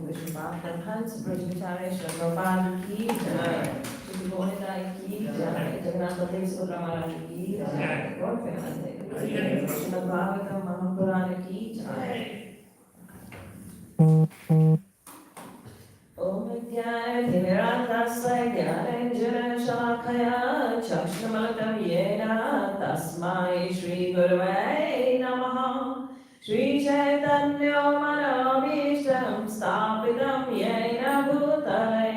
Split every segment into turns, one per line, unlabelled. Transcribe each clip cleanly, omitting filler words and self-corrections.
Vishnupatam Hans Brahmachari Shraddhapan ki jai. Shri Govinda ki jai. Jagannath Baladev Subramanian ki jai. God family. Srimad Bhagavatam Mahapurana ki jai. Om Vidyaya Dhimirandasya Dhyananjana Shalakaya Chakshmalatam Yena Tasmai Shri Guruvai Namaha Shri Chaitanya Manavishtam Sthapitam Yena Bhutale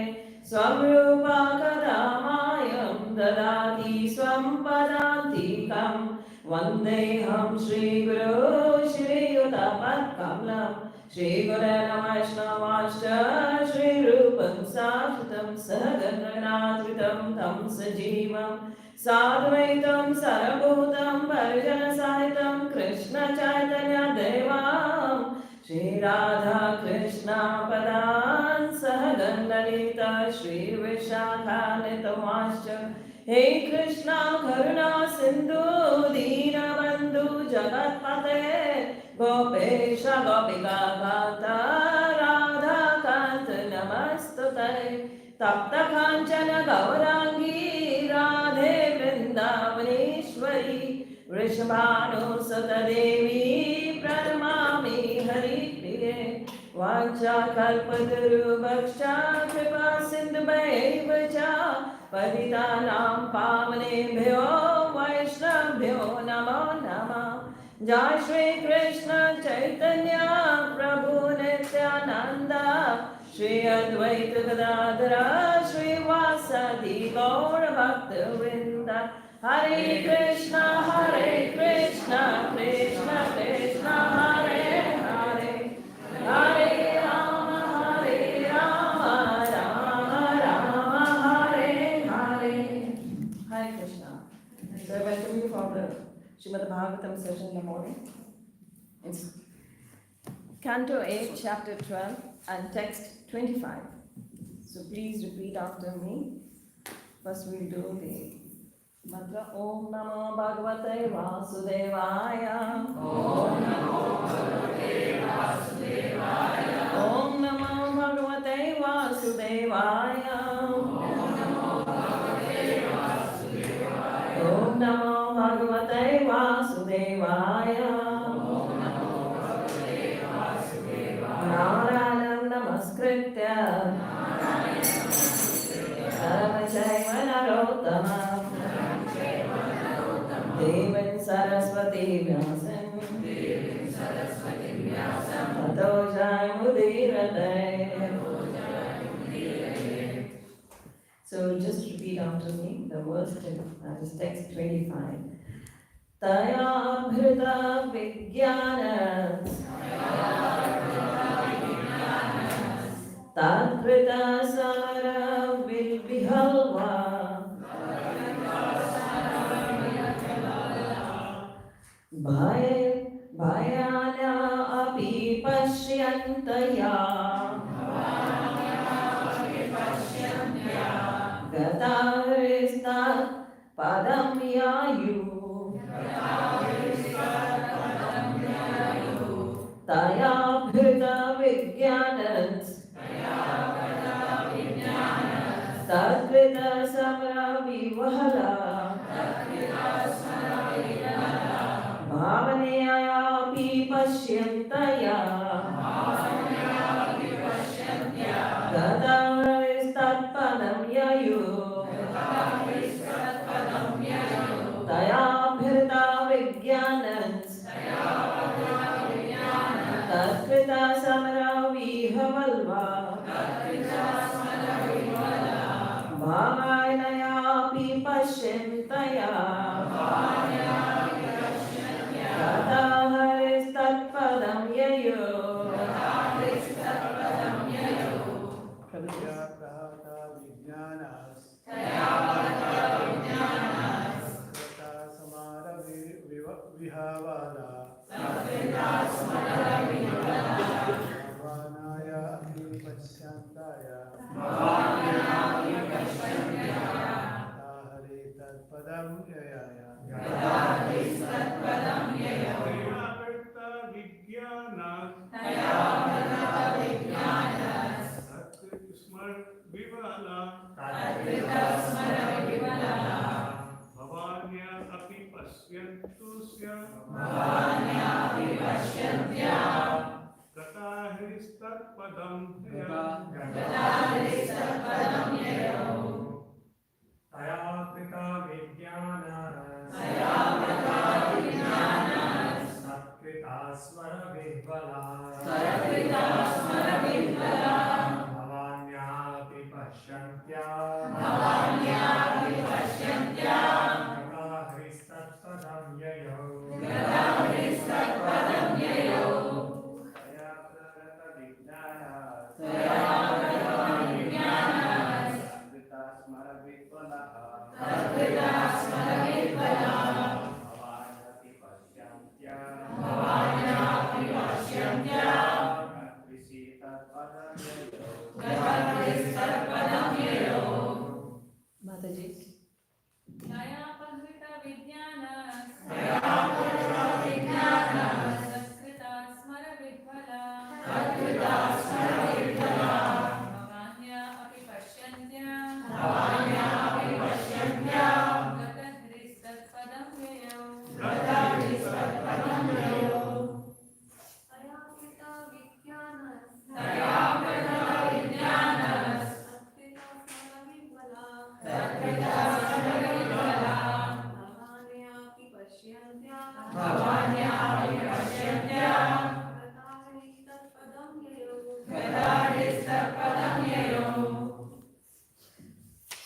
Swamrupa Kadamayam Dadati Swam Padantikam Vandeham Shri Guru Shri Yudapat Kamlam Shri Gurana Vaishnavascha Shri Rupam Sachitam Sahagananathvitam Tam Sajivam Sadvaitam Sarabhutam Parijana Sahitam Krishna Chaitanya Devam Shri Radha Krishna Padan Sahaganalita Shri Vishakhanitamascha Hey Krishna Karuna Sindhu Deenabandhu Jagatpate Gopesha Gopika Kanta Radha Kanta Namastute Tapta Kanchana Gaurangi Radhe Vrindavaneshwari Vrishabhanu Sata Devi Pranamami Hari Priye Vacha Kalpaduru Bhaksha Kripa Sindhu Bhaivacha Patitanam Pavanebhyo Vaishnavbhyo Namo Namah Jai Shri Krishna Chaitanya Prabhu Nityananda Shri Advaita Gadadhara Shri Vasadi Gaura Bhakta Vrinda Hare Krishna Krishna Krishna Hare Hare Hare Rama Rama Rama Hare Hare. Hare Krishna. So I welcome you for the Srimad Bhagavatam session in the morning. It's Canto 8, Chapter 12 and Text 25. So please repeat after me. First we'll do the mantra Om Namo Bhagavate Vasudevaya. Om Namo Bhagavate Vasudevaya. Om Namo Bhagavate Vasudevaya. Om Namo Bhagavate Vasudevaya. Om Namo Bhagavate Vasudevaya. Om Namo Bhagavate Vasudevaya. Narayanam Namaskritya Saravachaiva Narottamam Devim Saraswati Vyasam Tato Jayamudhirate. So just repeat after me the verse, that is text 25. Taya Bhrita Vijnana Tadvrita Sara Vilbihalva Bhayana api pashyantaya Gatavrista padam yayu Taya bhrita vijnanans Tadvrita samara vivahala Bhavanaya api pashyantaya Gatavrista padam yayu Taya bhrita vijnanans Tadvrita samara vihavalva Bhavanaya api pashyantaya Gatavrista padam yayu
Bhavanya api pasyantya Gatahistat padam Tayakrita vidyana Satkrita smara vihvala Bhavanya api pasyantya Gatahistat padam yayo Tayakrita vidyana Satkrita smara vihvala
Mataji.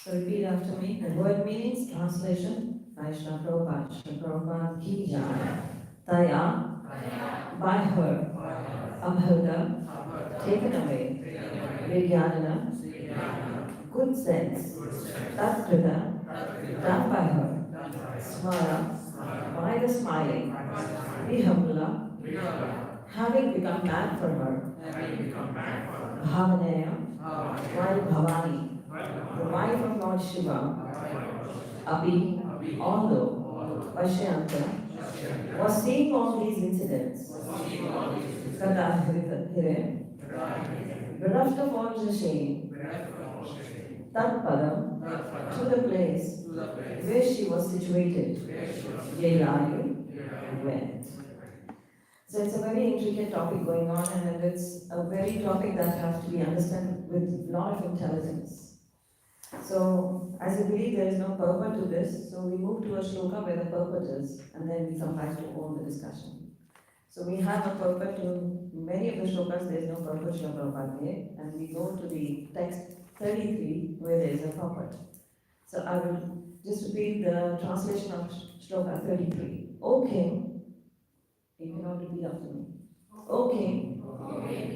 So repeat after me. The word meanings, translation, Vaishnava Prabhupada, Srila Prabhupada ki jai. Taya, by her, abhuta, taken away, vijnana, good sense, tatkrita, done by her, smara, by the smiling, vihamla, having become mad for her, bhavanaya, while Bhavani, the wife of Lord Shiva, Abhi, although Vashyanta was seeing all these incidents, Kada Hire, bereft of all the shame, Tatpadam, to the place where she was situated, Yayayu went. So it's a very intricate topic going on, and it's a very topic that has to be understood with a lot of intelligence. So, as you believe there is no purport to this, so we move to a shloka where the purport is, and then we come back to all the discussion. So we have a purport to many of the shlokas, there is no purport Srila Prabhupada gave, and we go to the text 33 where there is a purport. So I will just repeat the translation of shloka 33. O King, you cannot repeat after me. O King,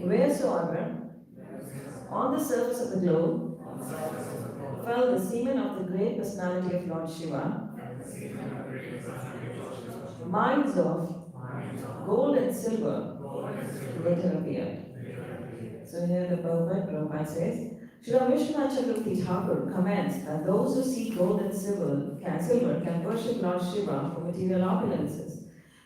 wheresoever on the surface of the globe fell the semen of the great personality of Lord Shiva, mines of gold and silver later appeared. So here the Prabhupada says, Srila Vishwanath Chakravarti Thakur comments that those who seek gold and silver can worship Lord Shiva for material opulences.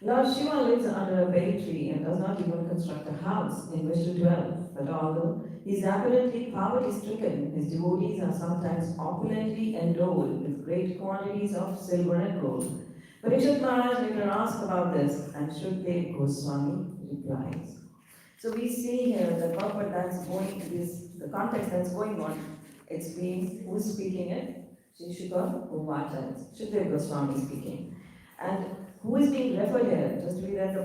Lord Shiva lives under a berry tree and does not even construct a house in which to dwell. But although he is apparently poverty-stricken, his devotees are sometimes opulently endowed with great quantities of silver and gold. Parikshit Maharaj later asked about this, and Shukdev Goswami replies. So we see here the purport that's going, the context that's going on. It's being, who's speaking it? Shri Shukha Uvacha, Shukdev Goswami speaking. And who is being referred here? Just to read the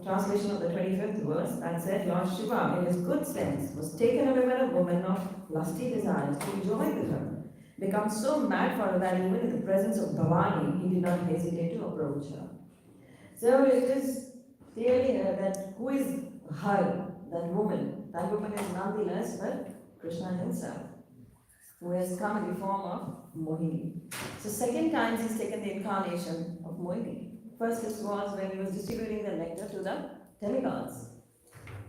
translation of the 25th verse that said, Lord Shiva, in his good sense, was taken away by a woman of lusty desires to enjoy with her. Become so mad for her that even in the presence of Bhavani, he did not hesitate to approach her. So it is clearly that who is her, that woman? That woman is none less but Krishna himself, who has come in the form of Mohini. So second time he's taken the incarnation of Mohini. First this was when he was distributing the nectar to the demigods.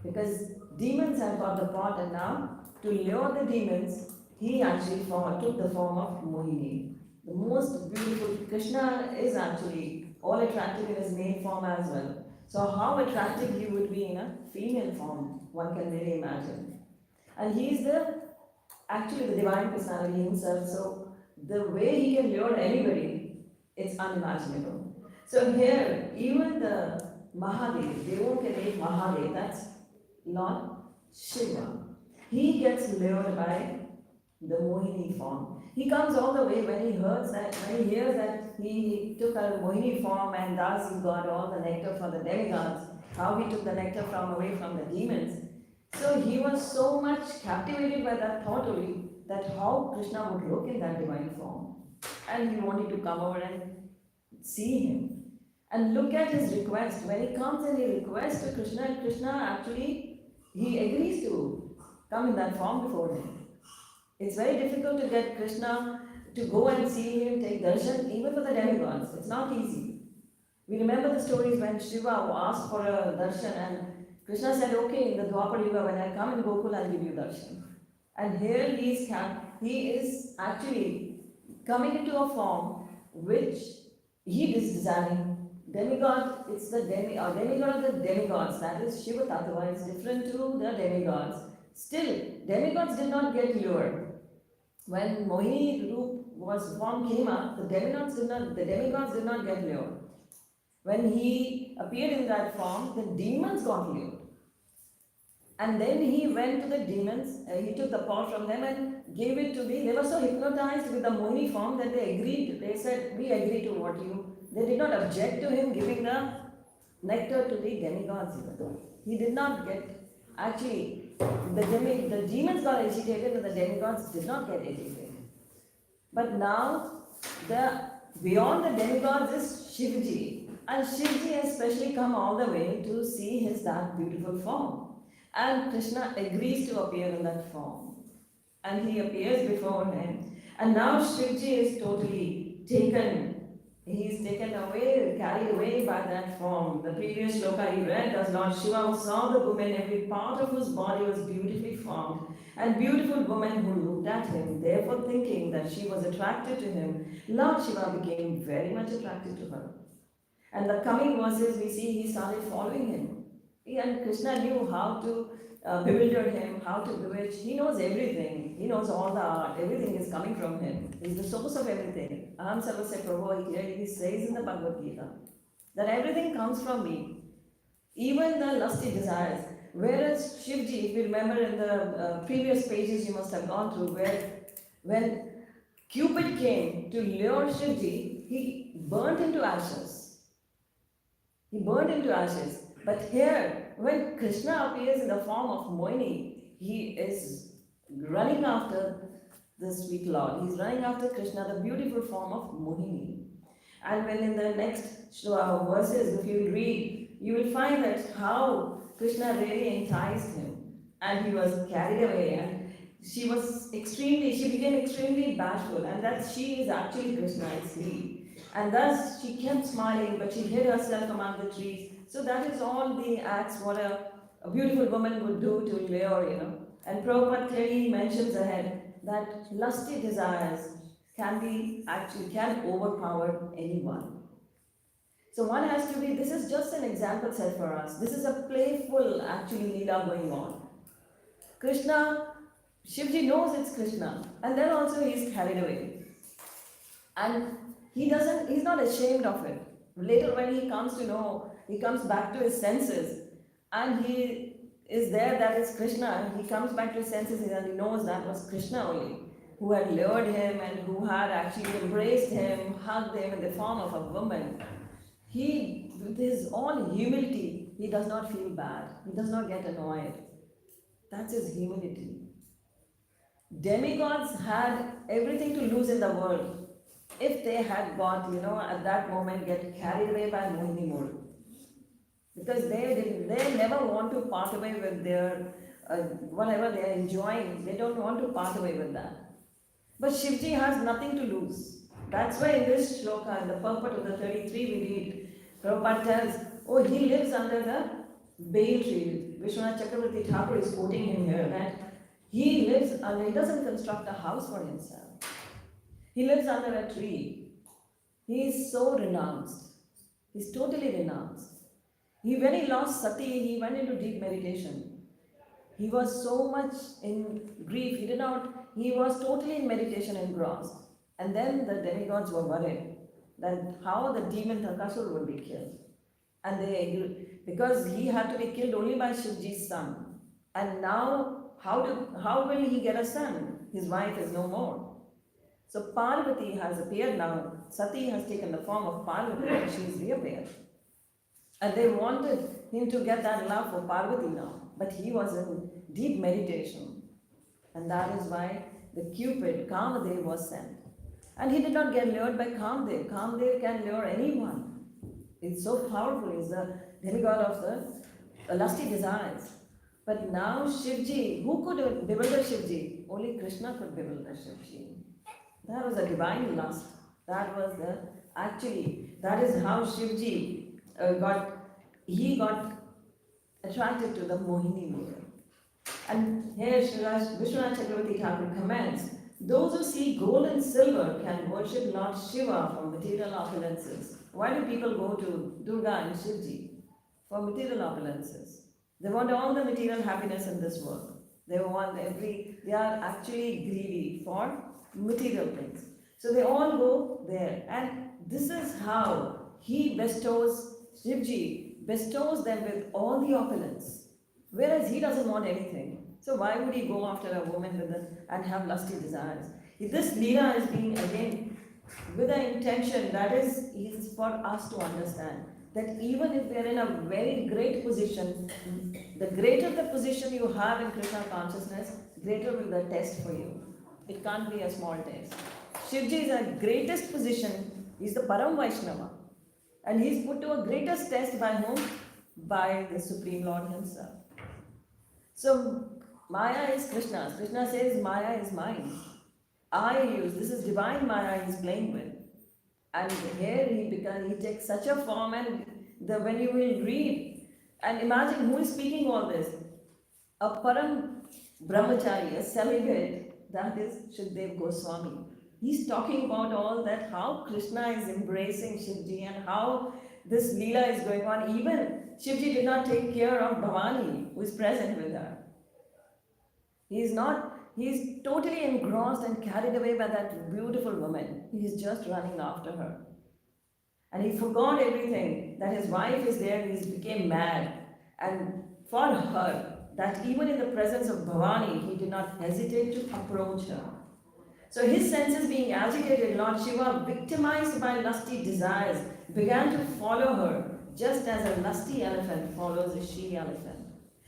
Because demons had got the pot, and now to lure the demons, he actually took the form of Mohini. The most beautiful, Krishna is actually all attractive in his male form as well. So how attractive he would be in a female form, one can really imagine. And he is the actually the divine personality himself. So the way he can lure anybody, it's unimaginable. So here, even the Mahadev, Devokane Mahadev, that's Lord Shiva. He gets lured by the Mohini form. He comes all the way when he hears that he took a Mohini form and thus he got all the nectar for the demigods, how he took the nectar from away from the demons. So he was so much captivated by that thought only that how Krishna would look in that divine form. And he wanted to come over and see him. And look at his request. When he comes and he requests to Krishna, and Krishna actually, he agrees to come in that form before him. It's very difficult to get Krishna to go and see him, take darshan, even for the demigods. It's not easy. We remember the stories when Shiva asked for a darshan and Krishna said, okay, in the Dwapar Yuga, when I come in Gokul, I'll give you darshan. And here he is actually coming into a form which he is desiring. Demigod, it's the demigod of the demigods, that is Shiva Tattva, is different to the demigods. Still, demigods did not get lured. When Mohini Roop came up, the demigods did not get lured. When he appeared in that form, the demons got lured. And then he went to the demons, he took the pot from them and gave it to they were so hypnotized with the Mohini form that they agreed, they said, we agree to what you, they did not object to him giving the nectar to the demigods even. He did not get, actually, the demons got agitated and the demigods did not get agitated. But now, beyond the demigods is Shivji. And Shivji has specially come all the way to see that beautiful form. And Krishna agrees to appear in that form. And he appears before him. And now Shivji is totally taken. He is taken away, carried away by that form. The previous shloka he read, as Lord Shiva saw the woman, every part of whose body was beautifully formed. And beautiful woman who looked at him, therefore thinking that she was attracted to him, Lord Shiva became very much attracted to her. And the coming verses we see he started following him. And Krishna knew how to bewilder him, how to bewitch. He knows everything. He knows all the art. Everything is coming from him. He's the source of everything. Aham Sarvasya Prabhu, he says in the Bhagavad Gita that everything comes from me. Even the lusty desires. Whereas Shivji, if you remember in the previous pages you must have gone through, where when Cupid came to lure Shivji, he burnt into ashes. He burned into ashes. But here, when Krishna appears in the form of Mohini, he is running after the sweet Lord. He's running after Krishna, the beautiful form of Mohini. And when in the next verses, if you read, you will find that how Krishna really enticed him. And he was carried away. And she became extremely bashful. And that she is actually Krishna, it's he. And thus she kept smiling, but she hid herself among the trees. So that is all the acts what a beautiful woman would do to lure, And Prabhupada clearly mentions ahead that lusty desires can overpower anyone. So one has to be, this is just an example set for us. This is a playful actually leela going on. Krishna, Shivji knows it's Krishna, and then also he is carried away. And he's not ashamed of it. Later when he comes to know, he comes back to his senses and he is there, that is Krishna. He comes back to his senses and he knows that was Krishna only, who had lured him and who had actually embraced him, hugged him in the form of a woman. He, with his all humility, he does not feel bad. He does not get annoyed. That's his humility. Demigods had everything to lose in the world if they had got, at that moment get carried away by Mohini mode. Because they never want to part away with their, whatever they are enjoying, they don't want to part away with that. But Shivji has nothing to lose. That's why in this shloka, in the purport of the 33 we read, Prabhupada tells, he lives under the bay tree. Vishwanath Chakravarti Thakur is quoting him here that he doesn't construct a house for himself. He lives under a tree. He is so renounced. He's totally renounced. When he lost Sati, he went into deep meditation. He was so much in grief, he was totally in meditation engrossed. And then the demigods were worried that how the demon Takasur would be killed. And they agreed, because he had to be killed only by Shivji's son. And now, how will he get a son? His wife is no more. So Parvati has appeared now. Sati has taken the form of Parvati and she is reappeared. And they wanted him to get that love for Parvati now. But he was in deep meditation. And that is why the Cupid, Kamadev, was sent. And he did not get lured by Kamadev. Kamadev can lure anyone. It's so powerful. He's the demigod of the lusty desires. But now Shivji, who could bewilder Shivji? Only Krishna could bewilder Shivji. That was a divine lust. That is how Shivji got attracted to the Mohini mirror. And here Vishwanath Chakravarti Thakur comments, those who see gold and silver can worship Lord Shiva for material opulences. Why do people go to Durga and Shivji? For material opulences. They want all the material happiness in this world. They are actually greedy for material things. So they all go there. And this is how Shivji bestows them with all the opulence. Whereas he doesn't want anything. So why would he go after a woman and have lusty desires? This Leela is being again with the intention that is for us to understand that even if we are in a very great position, the greater the position you have in Krishna consciousness, greater will the test for you. It can't be a small test. Shivji is the greatest position, he's the Param Vaishnava. And he's put to a greatest test by whom? By the Supreme Lord himself. So Maya is Krishna's. Krishna says Maya is mine. This is divine Maya he's playing with. And here he takes such a form, and when you will read, and imagine who is speaking all this. A Param Brahmachari, a celibate, that is Shukdev Goswami. He's talking about all that, how Krishna is embracing Shivji and how this Leela is going on. Even Shivji did not take care of Bhavani, who is present with her. He's totally engrossed and carried away by that beautiful woman. He's just running after her. And he forgot everything, that his wife is there, he became mad. And for her, that even in the presence of Bhavani, he did not hesitate to approach her. So his senses being agitated, Lord Shiva, victimized by lusty desires, began to follow her, just as a lusty elephant follows a she-elephant.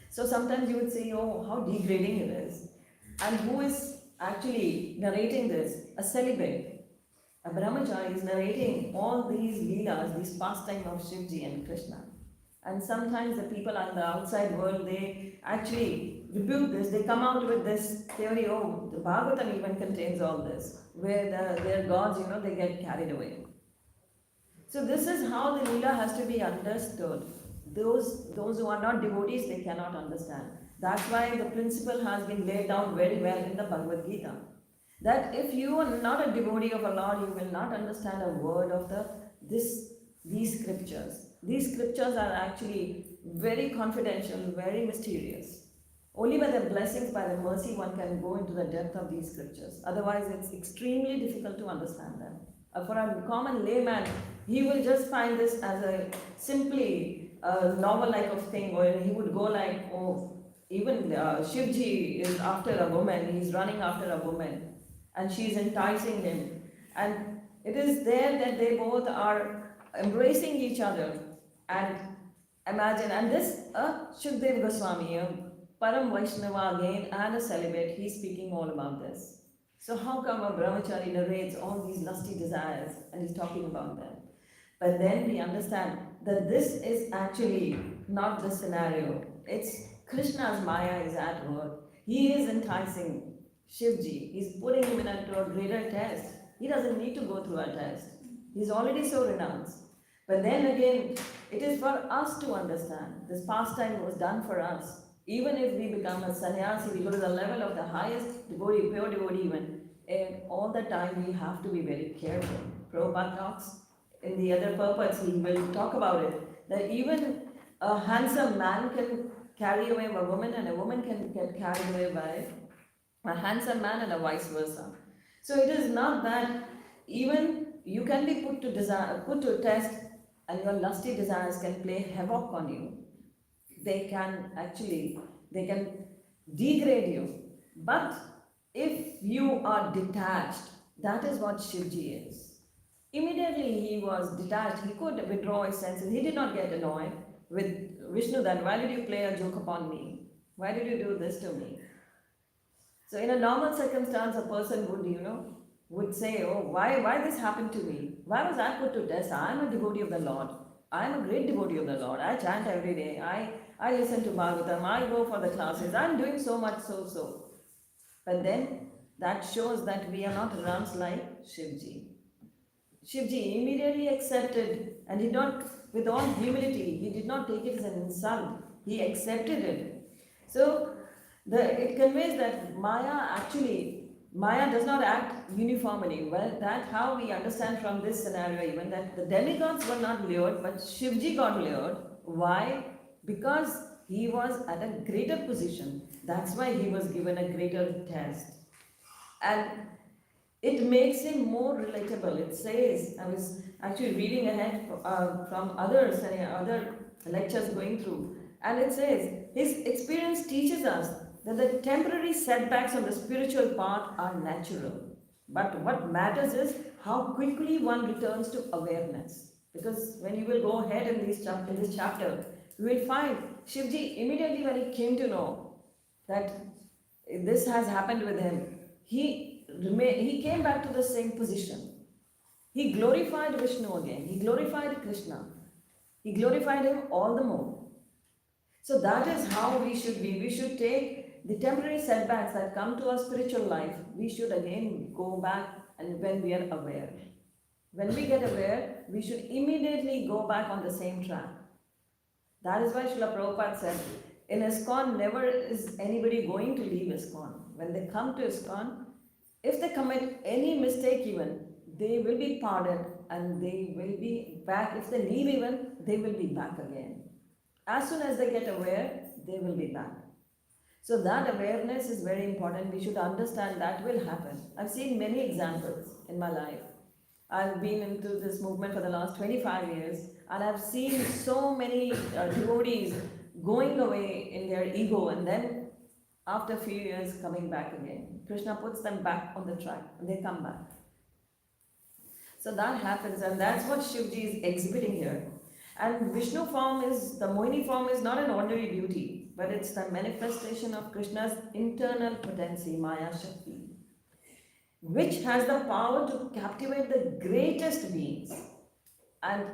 So sometimes you would say, oh, how degrading it is. And who is actually narrating this? A celibate. A brahmachari is narrating all these leelas, these pastimes of Shivji and Krishna. And sometimes the people on the outside world, they actually rebuke this. They come out with this theory, oh, the Bhagavatam even contains all this, where their gods, they get carried away. So this is how the leela has to be understood. Those who are not devotees, they cannot understand. That's why the principle has been laid down very well in the Bhagavad Gita. That if you are not a devotee of a Lord, you will not understand a word of these scriptures. These scriptures are actually very confidential, very mysterious. Only by the blessings, by the mercy, one can go into the depth of these scriptures. Otherwise, it's extremely difficult to understand them. For a common layman, he will just find this as a simply novel like of thing, or he would go like, oh, even Shivji is after a woman, he's running after a woman, and she's enticing him. And it is there that they both are embracing each other. And imagine, and this Shukdev Goswami, Param Vaishnava again, and a celibate, he's speaking all about this. So how come a brahmachari narrates all these lusty desires and he's talking about them? But then we understand that this is actually not the scenario. It's Krishna's Maya is at work. He is enticing Shivji. He's putting him into a greater test. He doesn't need to go through a test. He's already so renounced. But then again, it is for us to understand. This pastime was done for us. Even if we become a sannyasi, we go to the level of the highest devotee, pure devotee even, and all the time we have to be very careful. Prabhupada talks in the other purports, he will talk about it, that even a handsome man carry away a woman, and a woman can get carried away by a handsome man, and a vice versa. So it is not that even you can be put to test, and your lusty desires can play havoc on you. They can actually, they can degrade you. But if you are detached, that is what Shivji is. Immediately he was detached, he could withdraw his senses, he did not get annoyed with Vishnu that, why did you play a joke upon me? Why did you do this to me? So in a normal circumstance, a person would say, oh, why this happened to me? Why was I put to test? I am a devotee of the Lord. I am a great devotee of the Lord. I chant every day. I listen to Bhagavatam. I go for the classes. I am doing so much so. But then that shows that we are not rams like Shivji. Shivji immediately accepted, and did not, with all humility, he did not take it as an insult. He accepted it. So it conveys that Maya does not act uniformly. Well, that's how we understand from this scenario even that the demigods were not lured, but Shivji got lured. Why? Because he was at a greater position. That's why he was given a greater test. And it makes him more relatable. It says, I was actually reading ahead from others and other lectures going through, and it says, his experience teaches us that the temporary setbacks on the spiritual path are natural. But what matters is how quickly one returns to awareness. Because when you will go ahead in this chapter, you will find Shivji, immediately when he came to know that this has happened with him, he came back to the same position. He glorified Vishnu again. He glorified Krishna. He glorified him all the more. So that is how we should be. We should take the temporary setbacks that come to our spiritual life. We should again go back, and when we are aware. When we get aware, we should immediately go back on the same track. That is why Srila Prabhupada said, in ISKCON, never is anybody going to leave ISKCON. When they come to ISKCON, if they commit any mistake even, they will be pardoned and they will be back. If they leave even, they will be back again. As soon as they get aware, they will be back. So that awareness is very important. We should understand that will happen. I've seen many examples in my life. I've been into this movement for the last 25 years, and I've seen so many devotees going away in their ego, and then after a few years coming back again. Krishna puts them back on the track and they come back. So that happens, and that's what Shivji is exhibiting here. And Vishnu form the Mohini form is not an ordinary beauty, but it's the manifestation of Krishna's internal potency, Maya Shakti, which has the power to captivate the greatest beings. And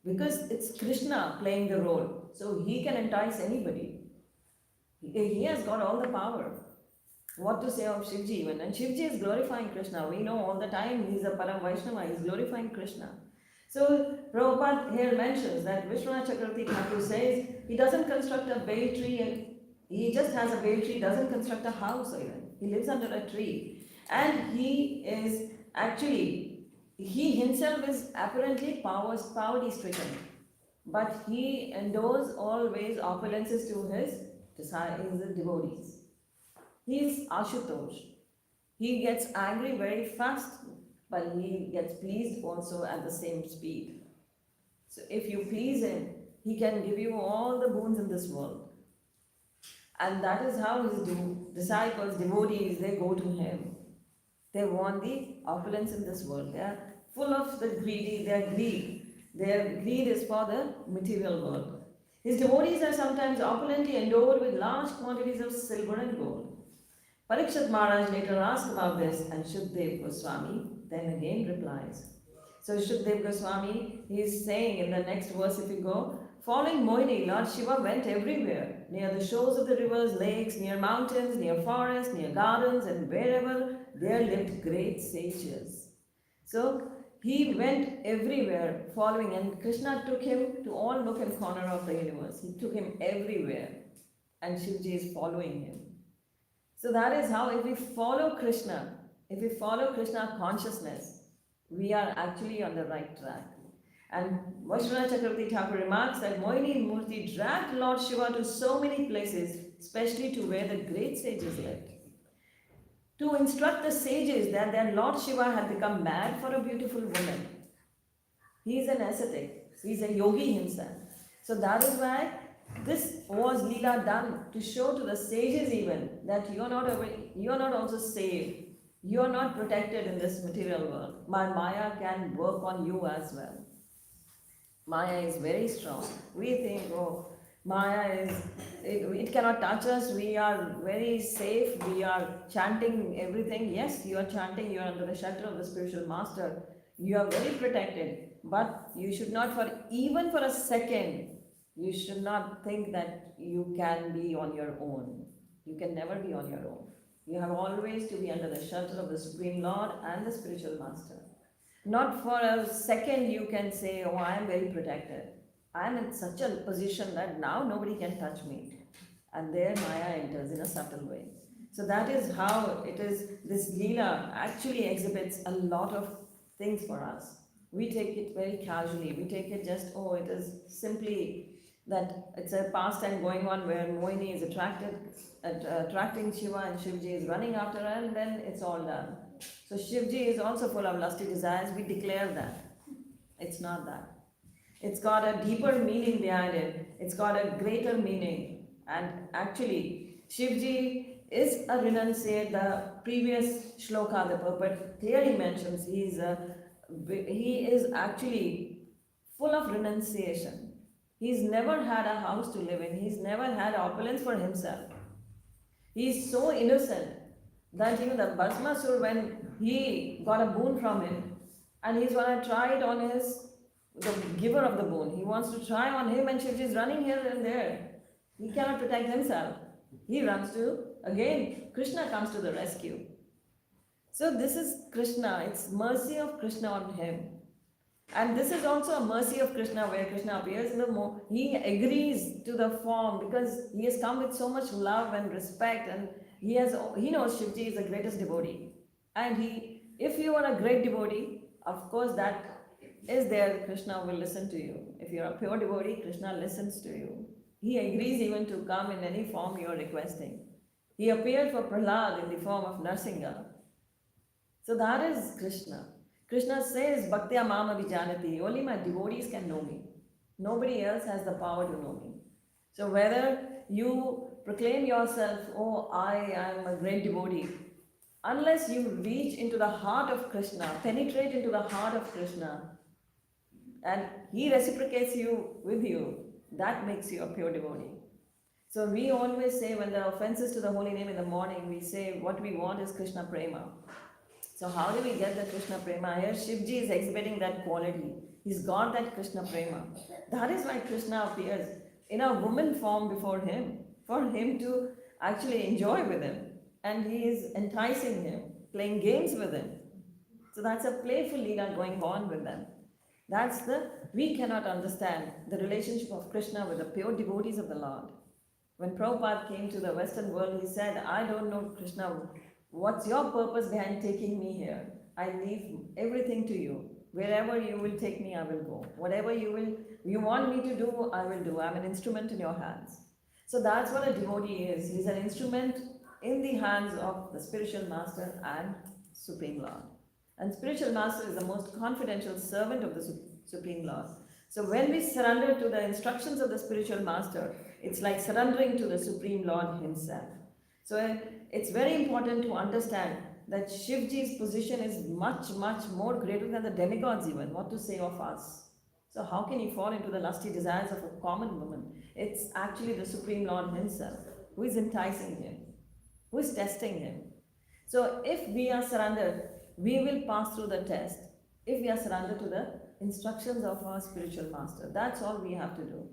because it's Krishna playing the role, so he can entice anybody. He has got all the power. What to say of Shivji even? And Shivji is glorifying Krishna. We know all the time he's a Param Vaishnava, he's glorifying Krishna. So Prabhupada here mentions that Vishwanath Chakravarti Thakur says he doesn't construct a bay tree, and he just has a bay tree, doesn't construct a house even. He lives under a tree. And he himself is apparently poverty stricken. But he endures always opulences to his devotees. He is Ashutosh. He gets angry very fast, but he gets pleased also at the same speed. So if you please him, he can give you all the boons in this world. And that is how his disciples, devotees, they go to him. They want the opulence in this world. They are full of the greedy, their greed. Their greed is for the material world. His devotees are sometimes opulently endowed with large quantities of silver and gold. Parikshit Maharaj later asked about this, and Shukdev Goswami then again replies. So Shukdev Goswami, he is saying in the next verse, if you go, following Mohini, Lord Shiva went everywhere, near the shores of the rivers, lakes, near mountains, near forests, near gardens, and wherever there lived great sages. So he went everywhere following, and Krishna took him to all nook and corner of the universe. He took him everywhere, and Shivji is following him. So that is how, if we follow Krishna consciousness, we are actually on the right track. And Vaishnava Chakravarti Thakur remarks that Moini Murti dragged Lord Shiva to so many places, especially to where the great sages lived, to instruct the sages that their Lord Shiva had become mad for a beautiful woman. He is an ascetic, he is a yogi himself. So that is why this was Leela done to show to the sages even that you are not also saved. You are not protected in this material world. My Maya can work on you as well. Maya is very strong. We think, oh, it cannot touch us. We are very safe. We are chanting everything. Yes, you are chanting. You are under the shelter of the spiritual master. You are very protected. But you should not, even for a second, you should not think that you can be on your own. You can never be on your own. You have always to be under the shelter of the Supreme Lord and the spiritual master. Not for a second you can say, oh, I am very protected. I am in such a position that now nobody can touch me. And there Maya enters in a subtle way. So that is how it is. This Leela actually exhibits a lot of things for us. We take it very casually. We take it just, oh, it is simply that it's a pastime going on where Moini is attracting Shiva and Shivji is running after her, and then it's all done. So Shivji is also full of lusty desires. We declare that. It's not that. It's got a deeper meaning behind it. It's got a greater meaning. And actually, Shivji is a renunciate. The previous shloka, the purport clearly mentions he is actually full of renunciation. He's never had a house to live in. He's never had opulence for himself. He's so innocent that even the Bhasmasur, when he got a boon from him, and he's going to try it on the giver of the boon. He wants to try on him, and Shivji is running here and there. He cannot protect himself. He runs to, again, Krishna comes to the rescue. So this is Krishna. It's mercy of Krishna on him. And this is also a mercy of Krishna, where Krishna appears in the he agrees to the form because he has come with so much love and respect, and he knows Shivji is the greatest devotee. And if you are a great devotee, of course that is there, Krishna will listen to you. If you are a pure devotee, Krishna listens to you. He agrees even to come in any form you are requesting. He appeared for Prahlad in the form of Narsingha. So that is Krishna. Krishna says, Bhaktya Mama Vijanati, only my devotees can know me. Nobody else has the power to know me. So whether you proclaim yourself, oh, I am a great devotee, unless you reach into the heart of Krishna, penetrate into the heart of Krishna, and he reciprocates with you, that makes you a pure devotee. So we always say, when the offenses to the holy name in the morning, we say what we want is Krishna Prema. So how do we get the Krishna Prema? Here Shivji is exhibiting that quality. He's got that Krishna Prema. That is why Krishna appears in a woman form before him, for him to actually enjoy with him. And he is enticing him, playing games with him. So that's a playful leela going on with them. We cannot understand the relationship of Krishna with the pure devotees of the Lord. When Prabhupada came to the Western world, he said, I don't know, Krishna, what's your purpose behind taking me here? I leave everything to you. Wherever you will take me, I will go. Whatever you want me to do, I will do. I'm an instrument in your hands. So that's what a devotee is. He's an instrument in the hands of the spiritual master and Supreme Lord. And spiritual master is the most confidential servant of the Supreme Lord. So when we surrender to the instructions of the spiritual master, it's like surrendering to the Supreme Lord himself. So it's very important to understand that Shivji's position is much, much more greater than the demigods even, what to say of us. So how can he fall into the lusty desires of a common woman? It's actually the Supreme Lord himself who is enticing him, who is testing him. So if we are surrendered, we will pass through the test. If we are surrendered to the instructions of our spiritual master, that's all we have to do.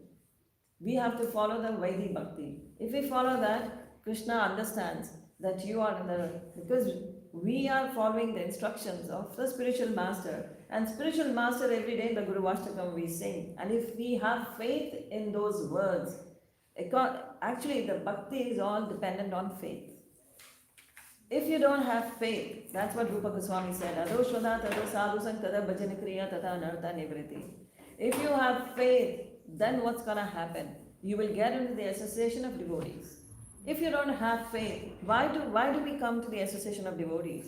We have to follow the Vaidhi Bhakti. If we follow that, Krishna understands that you are because we are following the instructions of the spiritual master. And spiritual master, every day in the Guru Vashtakam we sing. And if we have faith in those words, actually the Bhakti is all dependent on faith. If you don't have faith, that's what Rupa Goswami said, Ado Shwada Tado Sadhu Sanktada Bhajana Kriya Tata Narta Nivriti. If you have faith, then what's going to happen? You will get into the association of devotees. If you don't have faith, why do we come to the association of devotees?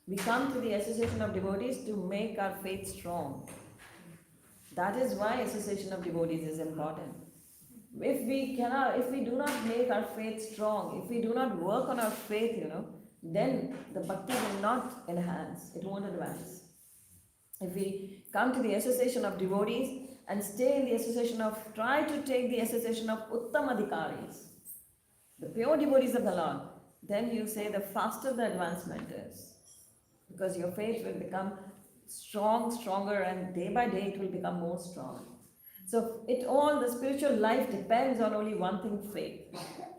We come to the association of devotees to make our faith strong. That is why association of devotees is important. If we do not make our faith strong, if we do not work on our faith, then the bhakti will not enhance, it won't advance. If we come to the association of devotees and stay in the association of, try to take the association of Uttamadhikaris, the pure devotees of the Lord, then you say the faster the advancement is. Because your faith will become stronger, and day by day it will become more strong. So the spiritual life depends on only one thing, faith.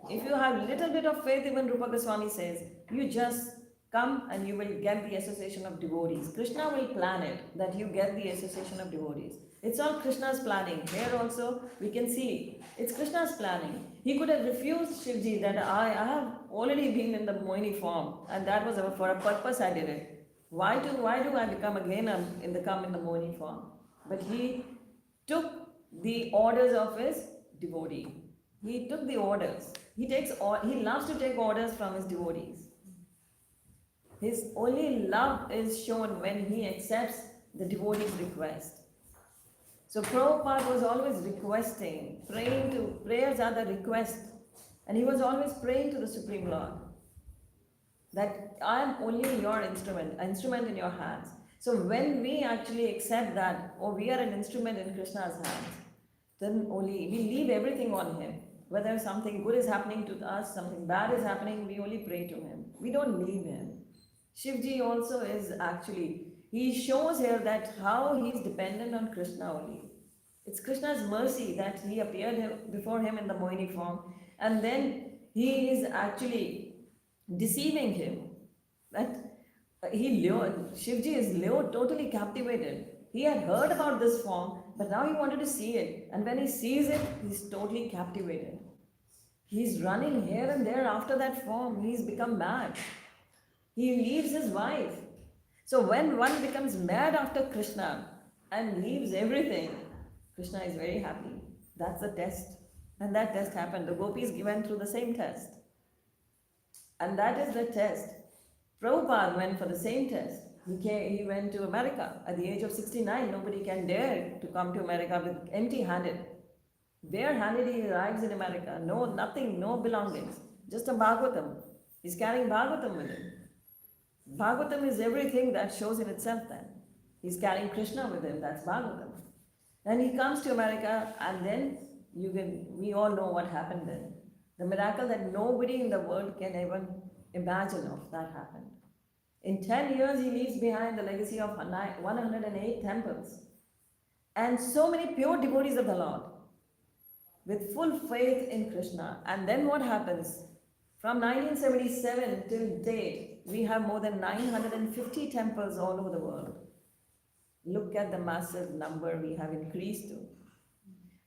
If you have little bit of faith, even Rupa Goswami says, you just come and you will get the association of devotees. Krishna will plan it, that you get the association of devotees. It's all Krishna's planning. Here also we can see it's Krishna's planning. He could have refused Shivji that I have already been in the Mohini form, and that was for a purpose I did it. Why do I become again in the Mohini form? But he took the orders of his devotee. He took the orders. He loves to take orders from his devotees. His only love is shown when he accepts the devotee's request. So Prabhupada was always requesting, prayers are the request. And he was always praying to the Supreme Lord that I am only your instrument in your hands. So when we actually accept that, we are an instrument in Krishna's hands, then only we leave everything on him. Whether something good is happening to us, something bad is happening, we only pray to him. We don't leave him. Shivji also is he shows here that how he is dependent on Krishna only. It's Krishna's mercy that he appeared before him in the Mohini form, and then he is actually deceiving him. That Shivji is totally captivated. He had heard about this form, but now he wanted to see it. And when he sees it, he's totally captivated. He's running here and there after that form. He's become mad. He leaves his wife. So when one becomes mad after Krishna and leaves everything, Krishna is very happy. That's the test. And that test happened. The gopis went through the same test. And that is the test. Prabhupada went for the same test. He went to America at the age of 69. Nobody can dare to come to America with empty-handed. Bare-handed he arrives in America. Nothing, no belongings. Just a Bhagavatam. He's carrying Bhagavatam with him. Bhagavatam is everything that shows in itself then. He's carrying Krishna with him. That's Bhagavatam. And he comes to America, and then we all know what happened then. The miracle that nobody in the world can even imagine of that happened. In 10 years, he leaves behind the legacy of 108 temples and so many pure devotees of the Lord with full faith in Krishna. And then what happens? From 1977 till date, we have more than 950 temples all over the world. Look at the massive number we have increased to.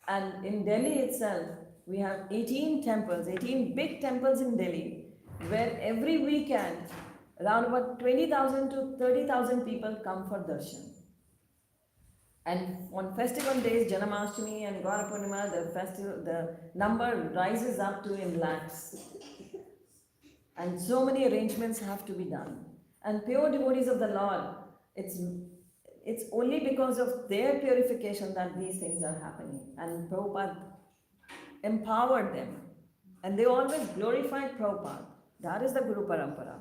And in Delhi itself, we have 18 temples, 18 big temples in Delhi, where every weekend, around about 20,000 to 30,000 people come for darshan. And on festival days, Janmashtami and Gaura Purnima, the number rises up to in lakhs. And so many arrangements have to be done. And pure devotees of the Lord, it's only because of their purification that these things are happening. And Prabhupada empowered them. And they always glorified Prabhupada. That is the Guru Parampara.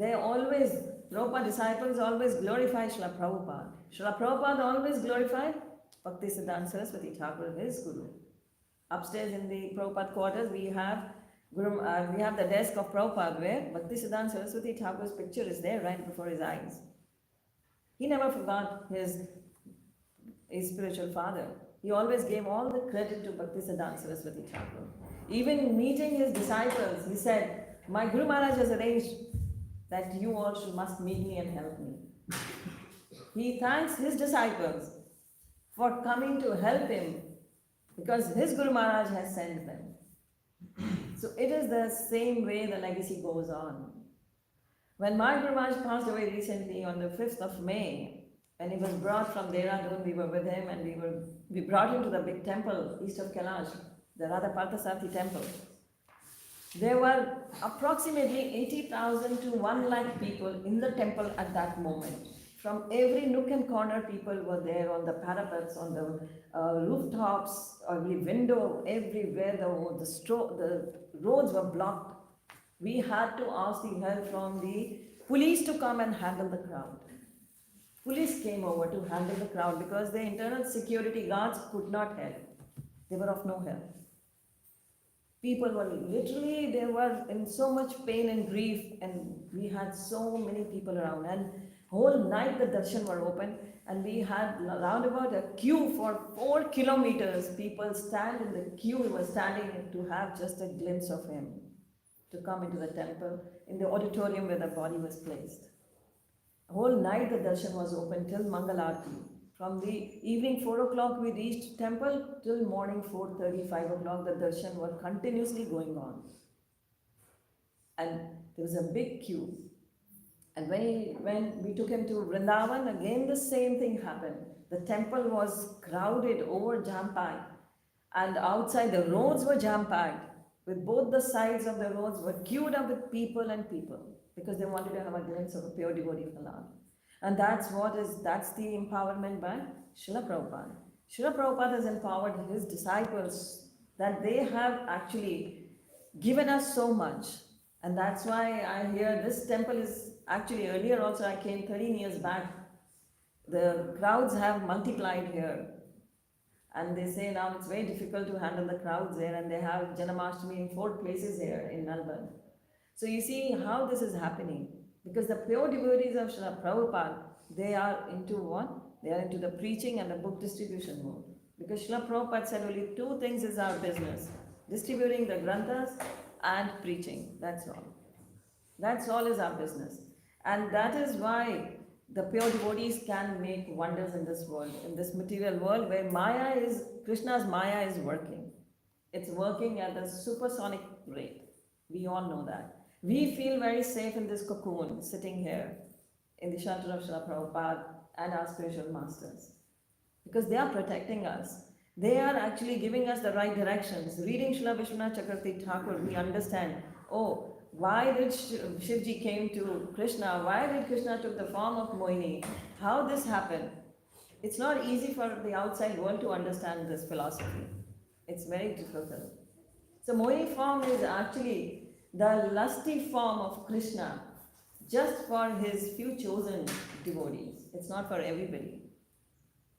Prabhupada disciples always glorify Srila Prabhupada. Srila Prabhupada always glorified Bhaktisiddhanta Saraswati Thakur, his Guru. Upstairs in the Prabhupada quarters, we have the desk of Prabhupada where Bhaktisiddhanta Saraswati Thakur's picture is there right before his eyes. He never forgot his spiritual father. He always gave all the credit to Bhaktisiddhanta Saraswati Thakur. Even in meeting his disciples, he said, my Guru Maharaj has arranged that you all must meet me and help me. He thanks his disciples for coming to help him because his Guru Maharaj has sent them. So it is the same way the legacy goes on. When my Guru Maharaj passed away recently on the 5th of May, When he was brought from Dehradun, we were with him and we brought him to the big temple east of Kailash, the Radha Parthasarathi temple. There were approximately 80,000 to 1 lakh people in the temple at that moment. From every nook and corner, people were there on the parapets, on the rooftops, every window, everywhere. The roads were blocked. We had to ask the help from the police to come and handle the crowd. Police came over to handle the crowd because the internal security guards could not help. They were of no help. People were literally, they were in so much pain and grief, and we had so many people around. And whole night the darshan were open, and we had round about a queue for 4 kilometers. People stand in the queue, we were standing to have just a glimpse of him, to come into the temple, in the auditorium where the body was placed. Whole night the darshan was open till Mangalarti. From the evening 4 o'clock we reached temple till morning 4:30, 5 o'clock. The darshan were continuously going on. And there was a big queue. And when we took him to Vrindavan, again the same thing happened. The temple was crowded, over jam-packed. And outside the roads were jam-packed. With both the sides of the roads were queued up with people and people, because they wanted to have a glimpse of a pure devotee of Allah. And that's the empowerment by Srila Prabhupada. Srila Prabhupada has empowered his disciples, that they have actually given us so much. And that's why I hear this temple is actually, earlier also I came 13 years back. The crowds have multiplied here. And they say now it's very difficult to handle the crowds there, and they have Janamashtami in 4 places here in Melbourne. So you see how this is happening. Because the pure devotees of Srila Prabhupada, they are into what? They are into the preaching and the book distribution mode. Because Srila Prabhupada said only 2 things is our business: distributing the granthas and preaching. That's all. That's all is our business. And that is why the pure devotees can make wonders in this world, in this material world where Krishna's Maya is working. It's working at a supersonic rate. We all know that. We feel very safe in this cocoon, sitting here in the shelter of Srila Prabhupada and our spiritual masters, because they are protecting us. They are actually giving us the right directions. Reading Srila Vishwanath Chakravarti Thakur, we understand, oh, why did Shivji came to Krishna? Why did Krishna took the form of Mohini? How this happened? It's not easy for the outside world to understand this philosophy. It's very difficult. So Mohini form is actually the lusty form of Krishna, just for his few chosen devotees. It's not for everybody.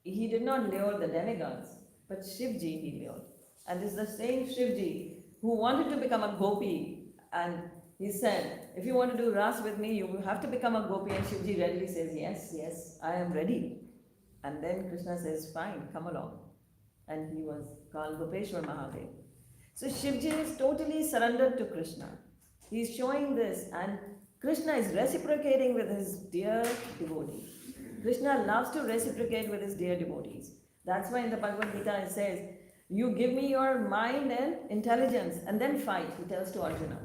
He did not lure the demigods, but Shivji he lured. And this is the same Shivji who wanted to become a gopi, and he said, if you want to do ras with me, you will have to become a gopi. And Shivji readily says, yes, yes, I am ready. And then Krishna says, fine, come along. And he was called Gopeshwar Mahadev. So Shivji is totally surrendered to Krishna. He is showing this, and Krishna is reciprocating with his dear devotees. Krishna loves to reciprocate with his dear devotees. That's why in the Bhagavad Gita it says, you give me your mind and intelligence and then fight, he tells to Arjuna.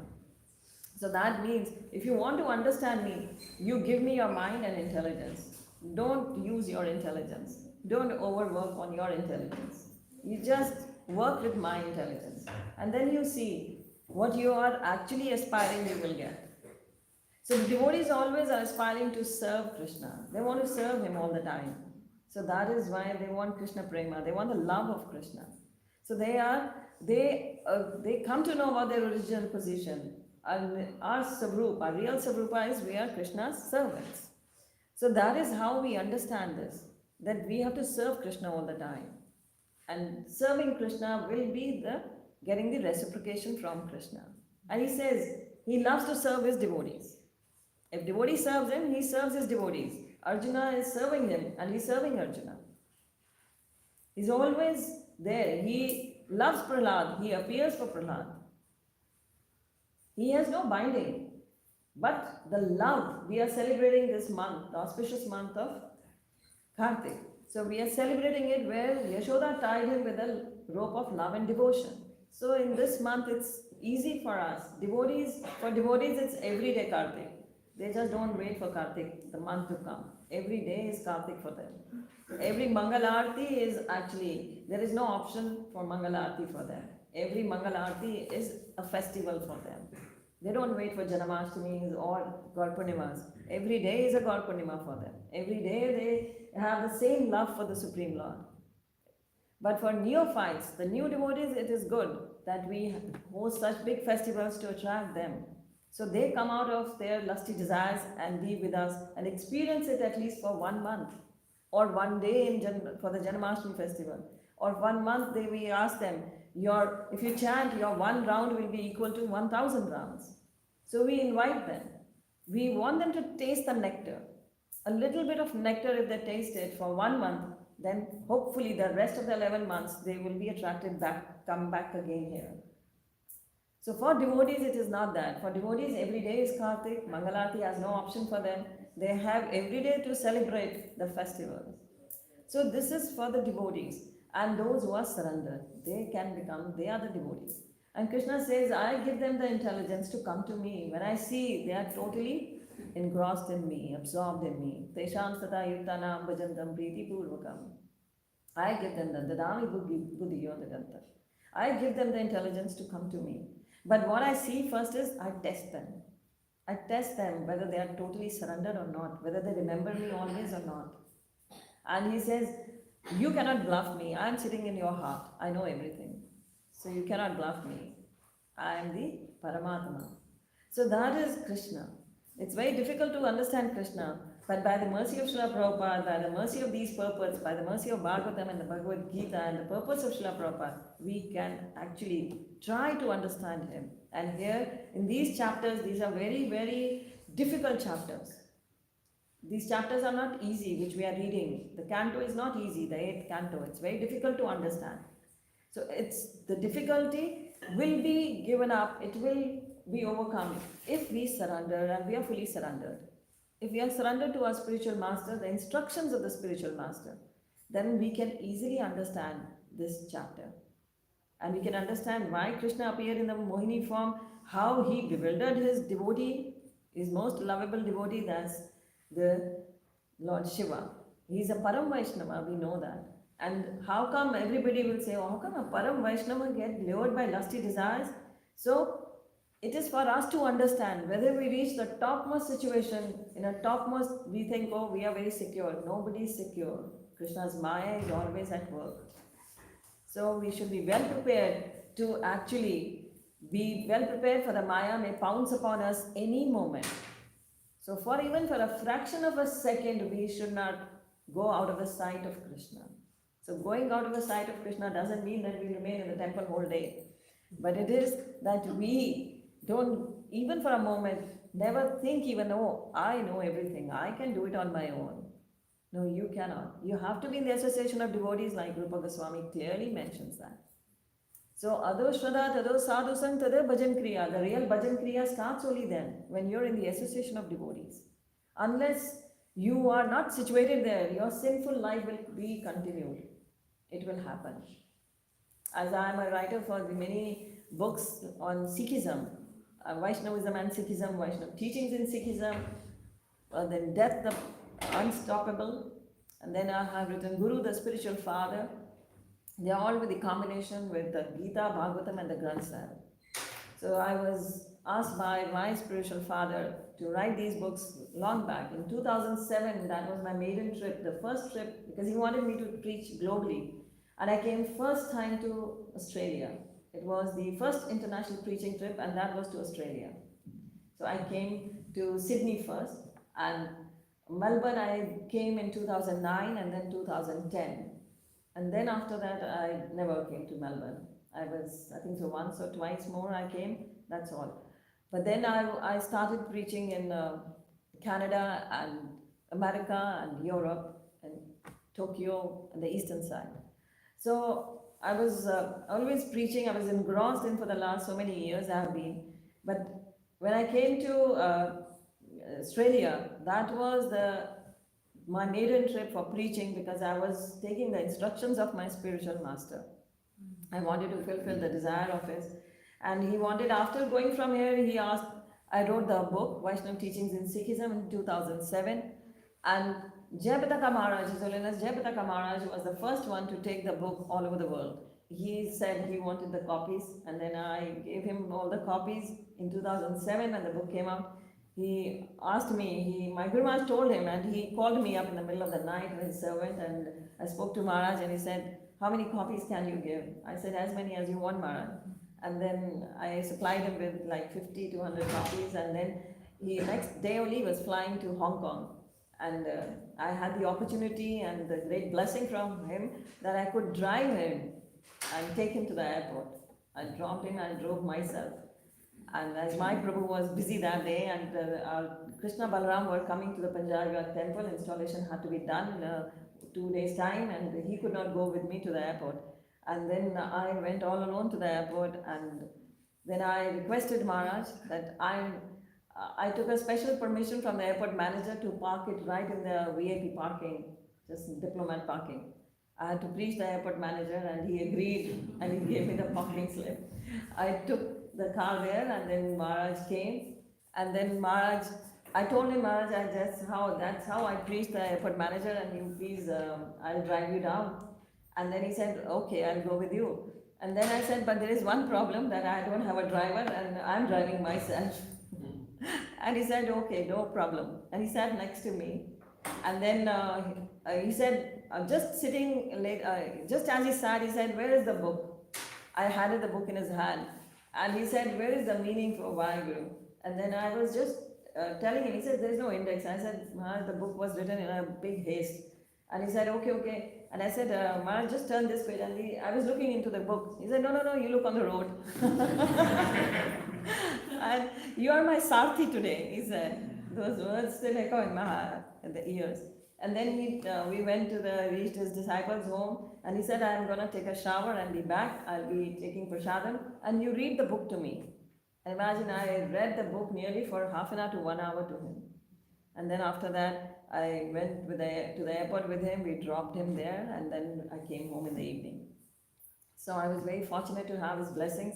So that means, if you want to understand me, you give me your mind and intelligence. Don't use your intelligence. Don't overwork on your intelligence. You just work with my intelligence. And then you see what you are actually aspiring, you will get. So the devotees always are aspiring to serve Krishna. They want to serve him all the time. So that is why they want Krishna Prema. They want the love of Krishna. So they come to know about their original position. And our Savrupa, our real Savrupa is we are Krishna's servants. So that is how we understand this, that we have to serve Krishna all the time. And serving Krishna will be getting the reciprocation from Krishna. And he says, he loves to serve his devotees. If devotee serves him, he serves his devotees. Arjuna is serving him and he's serving Arjuna. He's always there. He loves Prahlad. He appears for Prahlad. He has no binding. But the love, we are celebrating this month, the auspicious month of Kartik. So we are celebrating it where Yashoda tied him with a rope of love and devotion. So in this month it's easy for us. For devotees it's everyday Kartik. They just don't wait for Kartik, the month to come. Every day is Kartik for them. Every Mangal Aarti is actually, there is no option for Mangal Aarti for them. Every Mangal Aarti is a festival for them. They don't wait for Janamashtamis or Gaur Purnimas. Every day is a Gaur Purnima for them. Every day they have the same love for the Supreme Lord. But for neophytes, the new devotees, it is good that we host such big festivals to attract them. So they come out of their lusty desires and be with us and experience it at least for 1 month or 1 day for the Janmashtami festival. Or 1 month we ask them, if you chant, your 1 round will be equal to 1,000 rounds. So we invite them. We want them to taste the nectar. A little bit of nectar, if they taste it for 1 month, then hopefully the rest of the 11 months they will be attracted back, come back again here. So for devotees it is not that. For devotees every day is Kartik, Mangalarti has no option for them. They have every day to celebrate the festivals. So this is for the devotees and those who are surrendered. They are the devotees. And Krishna says, I give them the intelligence to come to me. When I see they are totally engrossed in me, absorbed in me. Tesham sata yuttanam bhajantam priti purvakam. I give them the dadami buddhi yodaganta. I give them the intelligence to come to me. But what I see first is I test them. I test them whether they are totally surrendered or not, whether they remember me always or not. And he says, you cannot bluff me. I am sitting in your heart. I know everything. So you cannot bluff me. I am the Paramatma. So that is Krishna. It's very difficult to understand Krishna, but by the mercy of Srila Prabhupada, by the mercy of these purports, by the mercy of Bhagavatam and the Bhagavad Gita and the purpose of Srila Prabhupada, we can actually try to understand him. And here, in these chapters, these are very, very difficult chapters. These chapters are not easy, which we are reading. The canto is not easy, the 8th canto. It's very difficult to understand. So the difficulty will be given up, it will be overcome if we surrender and we are fully surrendered. If we are surrendered to our spiritual master, the instructions of the spiritual master, then we can easily understand this chapter. And we can understand why Krishna appeared in the Mohini form, how he bewildered his devotee, his most lovable devotee, that's the Lord Shiva. He is a Param Vaishnava, we know that. And how come everybody will say, oh, how come a Param Vaishnava get lured by lusty desires? So it is for us to understand whether we reach the topmost situation, in a topmost, we think, oh, we are very secure. Nobody is secure. Krishna's Maya is always at work. So we should be well prepared to actually be well prepared for the Maya may pounce upon us any moment. So even for a fraction of a second, we should not go out of the sight of Krishna. So going out of the sight of Krishna doesn't mean that we remain in the temple whole day. But it is that we don't, even for a moment, never think even, oh, I know everything. I can do it on my own. No, you cannot. You have to be in the association of devotees, like Rupa Goswami clearly mentions that. So, ado shraddha tado sadhu sang tada bhajan kriya. The real bhajan kriya starts only then, when you're in the association of devotees. Unless you are not situated there, your sinful life will be continued. It will happen. As I am a writer for the many books on Sikhism, Vaishnavism and Sikhism, Vaishnava teachings in Sikhism, then Death the Unstoppable, and then I have written Guru the Spiritual Father. They are all with the combination with the Gita, Bhagavatam and the Granth Sahib. So I was asked by my spiritual father to write these books long back. In 2007, that was my maiden trip, the first trip, because he wanted me to preach globally. And I came first time to Australia. It was the first international preaching trip, and that was to Australia. So I came to Sydney first, and Melbourne I came in 2009 and then 2010. And then after that, I never came to Melbourne. I think so once or twice more I came, that's all. But then I started preaching in Canada and America and Europe and Tokyo and the eastern side. So I was always preaching, I was engrossed in for the last so many years I have been. But when I came to Australia, that was my maiden trip for preaching, because I was taking the instructions of my spiritual master. I wanted to fulfill the desire of his. And he wanted, after going from here, he asked, I wrote the book, Vaishnava Teachings in Sikhism, in 2007. And Jayapataka Maharaj, His Holiness Jayapataka Maharaj was the first one to take the book all over the world. He said he wanted the copies, and then I gave him all the copies in 2007 when the book came out. He asked me, my Guru Maharaj told him, and he called me up in the middle of the night with his servant, and I spoke to Maharaj, and he said, how many copies can you give? I said, as many as you want, Maharaj. And then I supplied him with like 50 to 100 copies, and then he next day only was flying to Hong Kong. And I had the opportunity and the great blessing from him that I could drive him and take him to the airport. I dropped him and drove myself. And as my Prabhu was busy that day, and Krishna Balaram were coming to the Panjaraga temple, installation had to be done in 2 days' time, and he could not go with me to the airport. And then I went all alone to the airport, and then I requested Maharaj that I took a special permission from the airport manager to park it right in the VIP parking, just diplomat parking. I had to preach the airport manager, and he agreed, and he gave me the parking slip. I took the car there, and then Maharaj came, and then Maharaj, I told him, Maharaj, that's how I preached the airport manager, and you please, I'll drive you down. And then he said, okay, I'll go with you. And then I said, but there is one problem, that I don't have a driver, and I'm driving myself. And he said, okay, no problem. And he sat next to me. And then he said, just sitting late, just as he sat, he said, where is the book? I handed the book in his hand. And he said, where is the meaning for Vaheguru? And then I was just telling him, he said, there is no index. I said, Maharaj, the book was written in a big haste. And he said, okay. And I said, Maharaj, just turn this page. And I was looking into the book. He said, no, you look on the road. And you are my Sarthi today, he said. Those words still echo in the ears. And then we went to reached his disciples' home, and he said, I'm going to take a shower and be back. I'll be taking prasadam, and you read the book to me. And imagine, I read the book nearly for half an hour to 1 hour to him. And then after that, I went to the airport with him, we dropped him there, and then I came home in the evening. So I was very fortunate to have his blessings.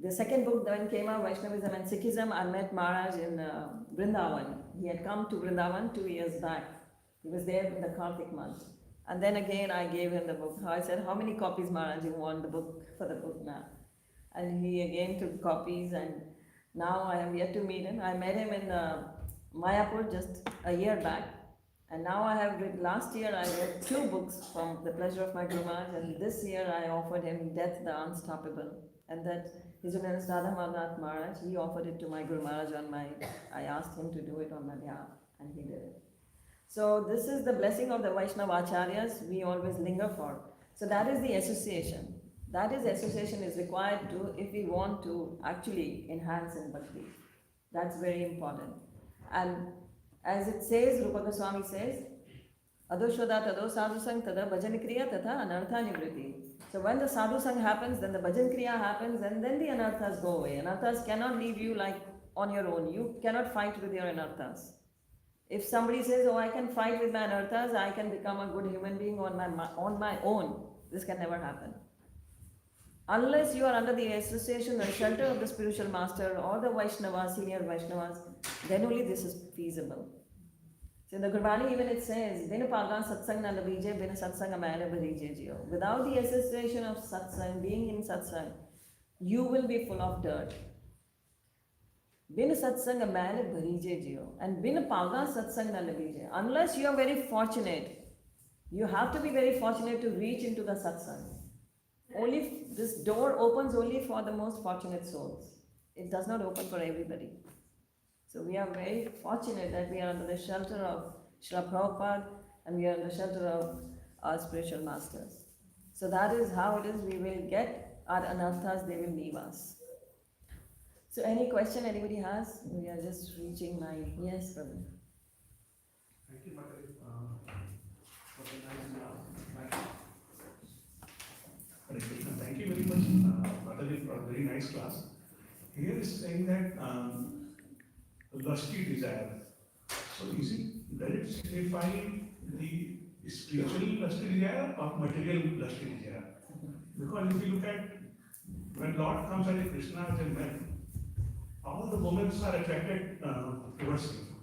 The second book then came out, Vaishnavism and Sikhism. I met Maharaj in Vrindavan. He had come to Vrindavan 2 years back. He was there in the Kartik month. And then again I gave him the book. I said, how many copies, Maharaj, you want the book for the book now? And he again took copies, and now I have yet to meet him. I met him in Mayapur just a year back. And now I have read, last year I read 2 books from the pleasure of my Guru Maharaj, and this year I offered him Death the Unstoppable. And that His Holiness Radha Madhanath Maharaj, he offered it to my Guru Maharaj I asked him to do it on my behalf, and he did it. So this is the blessing of the Vaishnava Acharyas we always linger for. So that is the association. That is association is required to, if we want to actually enhance in bhakti. That's very important. And as it says, Rupa Goswami says, Adoshoda tado sadhu sang tada bhajan kriya tatha anartha nivriti. So when the sadhu sang happens, then the bhajan kriya happens, and then the anarthas go away. Anarthas cannot leave you like on your own. You cannot fight with your anarthas. If somebody says, oh, I can fight with my anarthas, I can become a good human being on my own, this can never happen. Unless you are under the association and shelter of the spiritual master or the Vaishnavas, senior Vaishnavas, then only this is feasible. So in the Gurbani even it says, Bin pagan satsang na labije, bin satsang amana bharije jiyo. Without the association of satsang, being in satsang, you will be full of dirt. Bin satsang amana bharije jiyo. And bin pagan satsang na labije. Unless you are very fortunate, you have to be very fortunate to reach into the satsang. Only this door opens only for the most fortunate souls. It does not open for everybody. So we are very fortunate that we are under the shelter of Srila Prabhupada, and we are under the shelter of our spiritual masters. So that is how it is. We will get our anarthas, they will leave us. So any question anybody has? We are just reaching my... Yes, Prabhu.
Thank you, Mataji, for the nice Thank you very much, Mataji, for a very nice class. Here is saying that lusty desire. So does it signify the spiritual lusty desire or material lusty desire? Because if you look at when Lord comes as a Krishna as a man, all the women are attracted towards him,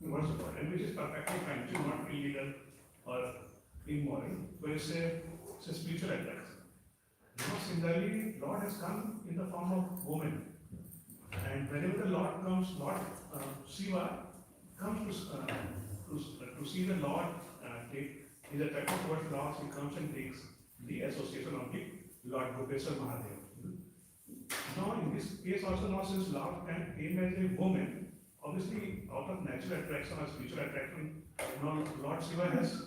towards the God, and which is perfectly fine, which is not illegal or immoral, but it's a spiritual attraction. Similarly, Lord has come in the form of woman, and whenever the Lord comes, Lord Shiva comes to see the Lord take his attraction towards Lord, he comes and takes the association of the Lord Gopeswar Mahadev. Now, in this case also, now since Lord came as a woman, obviously out of natural attraction or spiritual attraction, now Lord Shiva has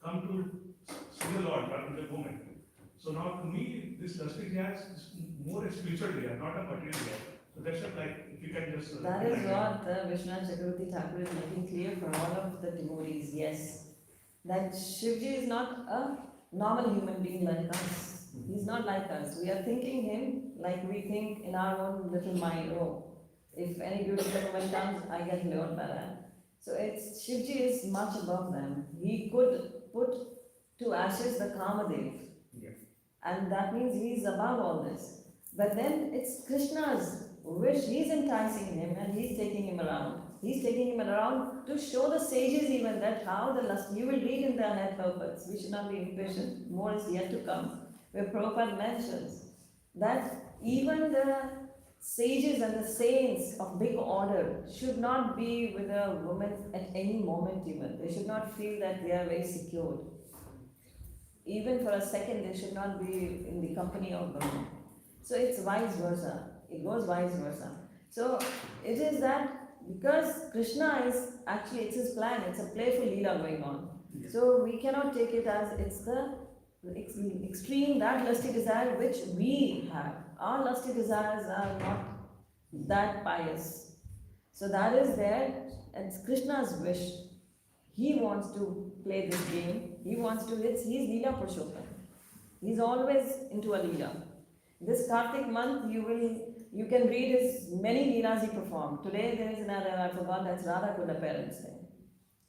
come to see the Lord, but in the woman. So now to me, this lusty jazz is more a spiritual desire, not a material desire. So that's just like, if you can just...
that is what Vishwanath Chakravarti Thakur is making clear for all of the devotees, yes. That Shivji is not a normal human being like us. He's not like us. We are thinking him like we think in our own little mind. Oh, if any beautiful woman comes, I get lured by that. So it's Shivji is much above them. He could put to ashes the Kamadev.
Yeah.
And that means he's above all this. But then it's Krishna's wish. He's enticing him and he's taking him around. He's taking him around to show the sages even that how the lust, you will read in their head purports, we should not be impatient, more is yet to come, where Prabhupada mentions that even the sages and the saints of big order should not be with a woman at any moment even. They should not feel that they are very secured. Even for a second, they should not be in the company of women. So it's vice versa. It goes vice versa. So it is that because Krishna is actually, it's his plan, it's a playful leela going on.
Yes.
So we cannot take it as it's the extreme, that lusty desire which we have. Our lusty desires are not that pious. So that is there, and it's Krishna's wish. He wants to play this game. He wants to, he's Leela Purushottam. He's always into a Leela. This Kartik month, you can read his many Leelas he performed. Today there is another, I forgot, that's Radha Kunda Parents Day.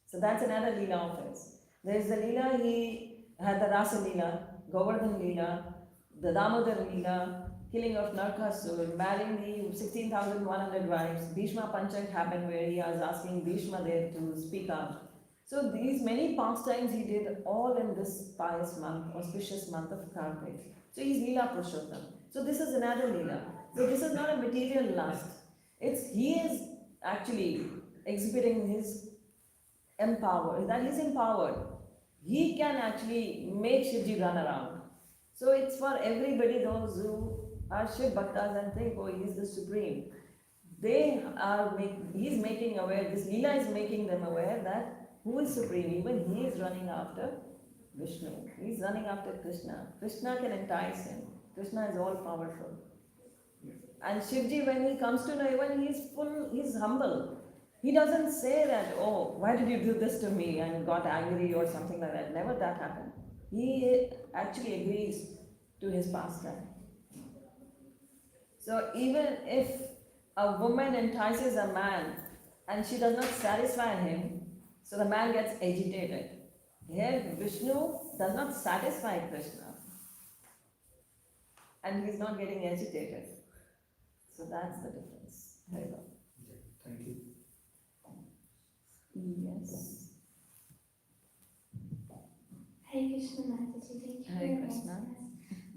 So that's another Leela of his. There is the Leela, he had the Rasa Leela, Govardhan Leela, the Damodar Leela, killing of Narkasur, marrying the 16,100 wives. Bhishma Panchak happened where he was asking Bhishma there to speak out. So these many pastimes he did all in this pious month, auspicious month of Kartik. So he's Leela Purushottam. So this is another Leela. So this is not a material lust. He is actually exhibiting his that he's empowered. He can actually make Shivji run around. So it's for everybody, those who are Shiv Bhaktas and think, oh, he's the supreme. He's making aware, this Leela is making them aware that who is supreme? Even he is running after Vishnu. He's running after Krishna. Krishna can entice him. Krishna is all powerful. And Shivji, when he comes to know, even he's humble. He doesn't say that, oh, why did you do this to me and got angry or something like that. Never that happened. He actually agrees to his pastime. So even if a woman entices a man and she does not satisfy him, so the man gets agitated. Here, Vishnu does not satisfy Krishna. And he's not getting agitated. So that's the difference. There you go.
Thank you.
Yes.
Hare Krishna Mataji, thank you
Hare
very much.
Krishna.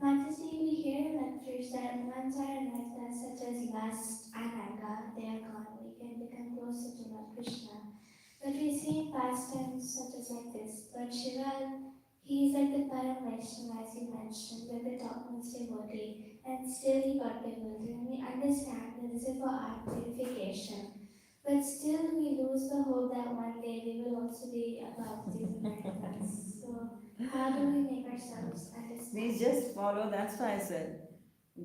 Mataji, we hear in lectures that once our anarthas such as lust and anger, they are gone, we can become closer to Lord Krishna. But we see in pastimes such as like this, Lord Shiva, he is like the Param Vaishnava as you mentioned, like the topmost devotee, and still he got bewildered. And we understand that this is for our purification. But still we lose the hope that one day we will also be above these anarthas. So how do we make ourselves understand?
We just follow, that's why I said,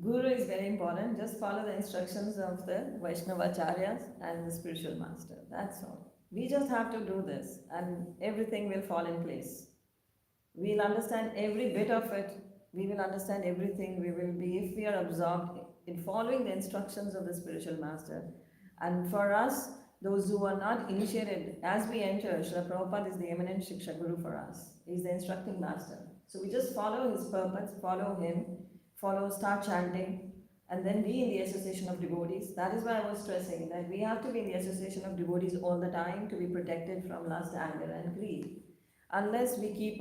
Guru is very important. Just follow the instructions of the Vaishnavacharyas and the spiritual master. That's all. We just have to do this and everything will fall in place. We'll understand every bit of it. We will understand everything. We will be, if we are absorbed in following the instructions of the spiritual master. And for us, those who are not initiated, as we enter, Srila Prabhupada is the eminent Shiksha Guru for us. He's the instructing master. So we just follow his purpose, follow him, start chanting, and then be in the association of devotees. That is why I was stressing that we have to be in the association of devotees all the time to be protected from lust, anger, and greed. Unless we keep,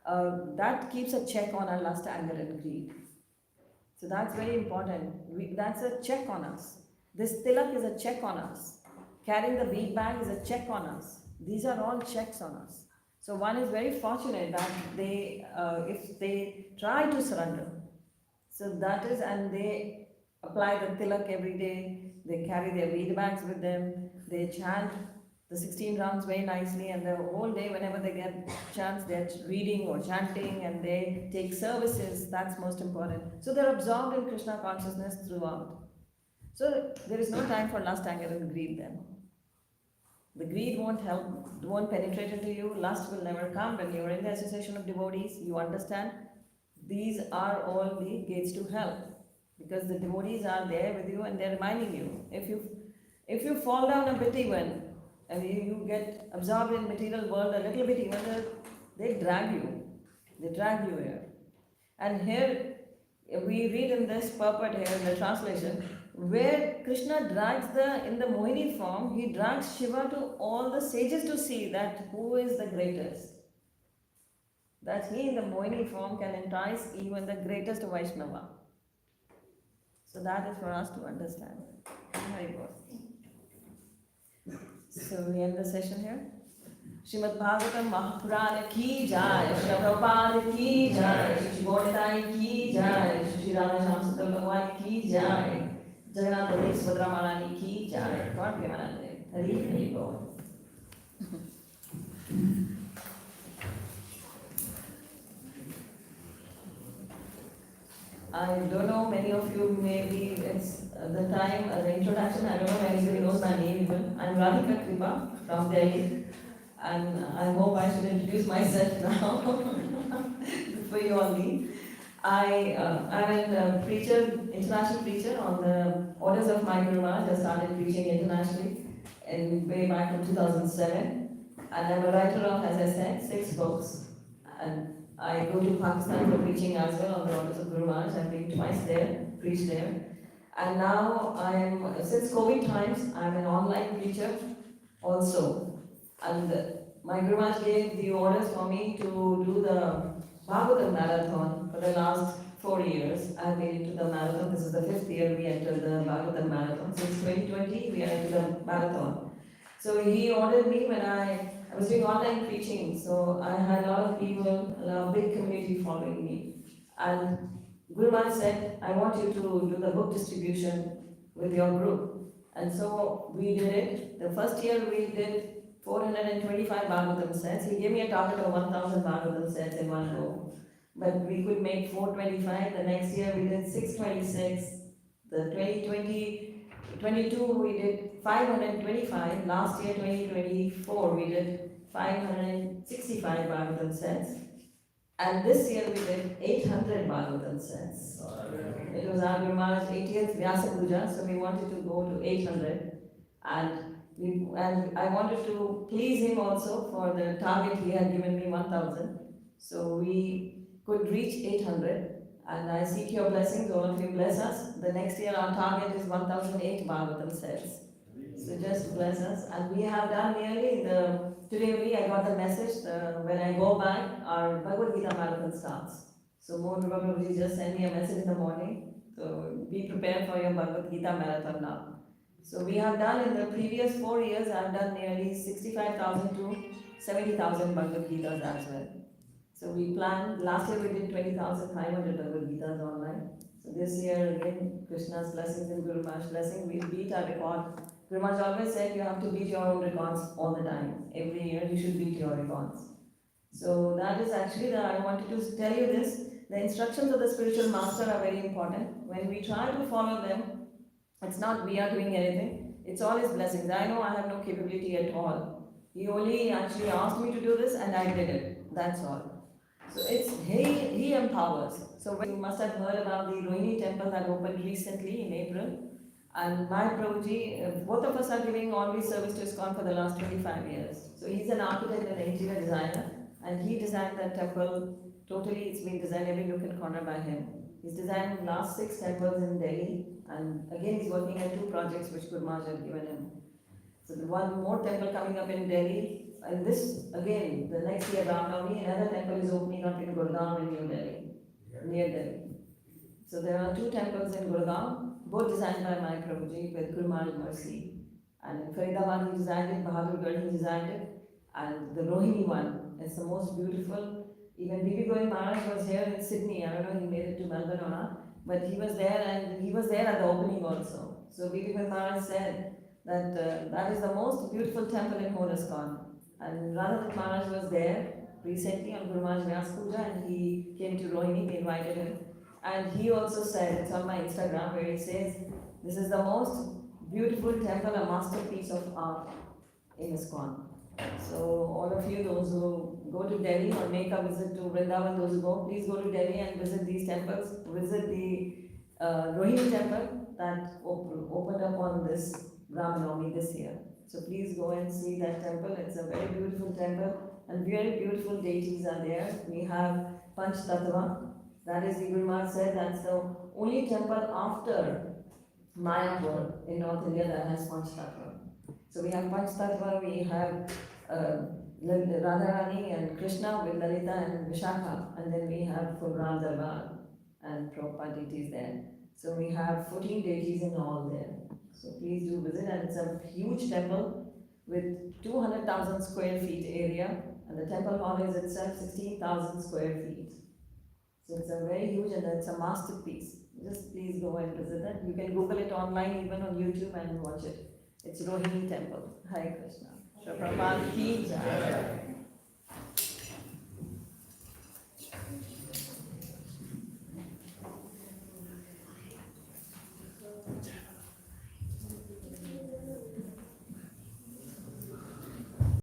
that keeps a check on our lust, anger, and greed. So that's very important. That's a check on us. This tilak is a check on us. Carrying the bead bag is a check on us. These are all checks on us. So one is very fortunate that they, if they try to surrender, so that is, and they apply the tilak every day, they carry their bead bags with them, they chant the 16 rounds very nicely, and the whole day, whenever they get chance, they're reading or chanting, and they take services. That's most important. So they're absorbed in Krishna consciousness throughout. So there is no time for lust, anger, and greed then. The greed won't help, won't penetrate into you. Lust will never come. When you're in the association of devotees, you understand these are all the gates to hell, because the devotees are there with you and they're reminding you. If you fall down a bit even, and you get absorbed in material world a little bit even, they drag you. They drag you here. And here we read in this purport here in the translation, where Krishna drags in the Mohini form, he drags Shiva to all the sages to see that who is the greatest. That he in the Mohini form can entice even the greatest Vaishnava. So that is for us to understand. Very good. So we end the session here. Srimad Bhagavatam Mahapurana ki jai, Srila Prabhupada ki jai, Shri Gauritai ki jai, Shri Radha Shamsundar Bhagwan ki jai, Jagannath Devi Subhadra Maharani ki jai. God Premanande. Hari Hari Bol. I don't know, many of you maybe it's the time, the introduction, I don't know if anybody knows my name even. I'm Radhika Kripa from Delhi, and I hope I should introduce myself now before you all leave. I'm a preacher, international preacher on the orders of my Guru Maharaj. I started preaching internationally in way back in 2007, and I'm a writer of, as I said, 6 books. And I go to Pakistan for preaching as well on the orders of Guru Maharaj. I've been twice there, preached there. And now since COVID times, I'm an online preacher also. And my Guru Maharaj gave the orders for me to do the Bhagavatam marathon for the last 4 years. I've been into the marathon. This is the 5th year we entered the Bhagavatam marathon. Since 2020, we are into the marathon. So he ordered me when I was doing online preaching, so I had a lot of people, a big community following me. And Guru Maharaj said, I want you to do the book distribution with your group. And so we did it. The first year we did 425 Bhagavatam sets. He gave me a target of 1,000 Bhagavatam sets in one go. But we could make 425. The next year we did 626. The 2022 we did 525. Last year 2024 we did 565 Bhagavatam sets. And this year we did 800 Bhagavatam sets. It was our Guru Maharaj's 80th Vyasa Puja, so we wanted to go to 800. And I wanted to please him also for the target he had given me 1,000. So we could reach 800. And I seek your blessings, all of you bless us. The next year our target is 1,008 Bhagavatam sets. So just bless us. And we have done nearly today only I got the message, when I go back, our Bhagavad Gita marathon starts. So Mohan Prabhuji just sent me a message in the morning. So be prepared for your Bhagavad Gita marathon now. So we have done in the previous 4 years, I've done nearly 65,000 to 70,000 Bhagavad Gitas as well. So we planned, last year we did 20,500 Bhagavad Gitas online. So this year again, Krishna's blessings and Guru Maharaj's blessing, we'll beat our record. Guru Maharaj always said you have to beat your own records all the time. Every year you should beat your records. So that is actually, I wanted to tell you this. The instructions of the spiritual master are very important. When we try to follow them, it's not we are doing anything. It's all his blessings. I know I have no capability at all. He only actually asked me to do this and I did it. That's all. So it's he empowers. So you must have heard about the Rohini temple that opened recently in April. And my Prabhuji, both of us are giving always service to ISKCON for the last 25 years. So he's an architect and an interior designer. And he designed that temple totally. It's been designed every nook and corner by him. He's designed last 6 temples in Delhi, and again he's working on 2 projects which Guru Maharaj have given him. So the one more temple coming up in Delhi, and this again, the next year Ram Navami, another temple is opening up in Gurgaon in New Delhi, near Delhi. So there are 2 temples in Gurgaon, both designed by my Prabhuji with Guru Maharaj mercy. And in Faridabad he designed it, Bahadurgarh he designed it, and the Rohini one is the most beautiful. Even Bibi Govind Maharaj was here in Sydney. I don't know if he made it to Melbourne or not, but he was there, and he was there at the opening also. So Bibi Govind Maharaj said that that is the most beautiful temple in whole ISKCON. And Radha Maharaj was there recently on Guru Maharaj Vyas Puja, and he came to Rohini, we invited him. And he also said, it's on my Instagram, where he says, this is the most beautiful temple, a masterpiece of art in ISKCON. So all of you, those who go to Delhi or make a visit to Vrindavan, those who go, please go to Delhi and visit these temples. Visit the Rohini temple that opened up on this Ram Navami this year. So please go and see that temple. It's a very beautiful temple, and very beautiful deities are there. We have Panch Tattva. That is, the Guru Maharaj said, that's the only temple after Mayapur in North India that has Panch Tattva. So we have Panch Tattva, we have Radharani and Krishna with Lalita and Vishakha, and then we have Fulram Darbar and Prabhupada deities there. So we have 14 deities in all there. So please do visit, and it's a huge temple with 200,000 square feet area, and the temple hall is itself 16,000 square feet. So it's a very huge, and it's a masterpiece. Just please go and visit it. You can Google it online, even on YouTube, and watch it. It's Rohini Temple. Hare Krishna. Prabhupada ki jai.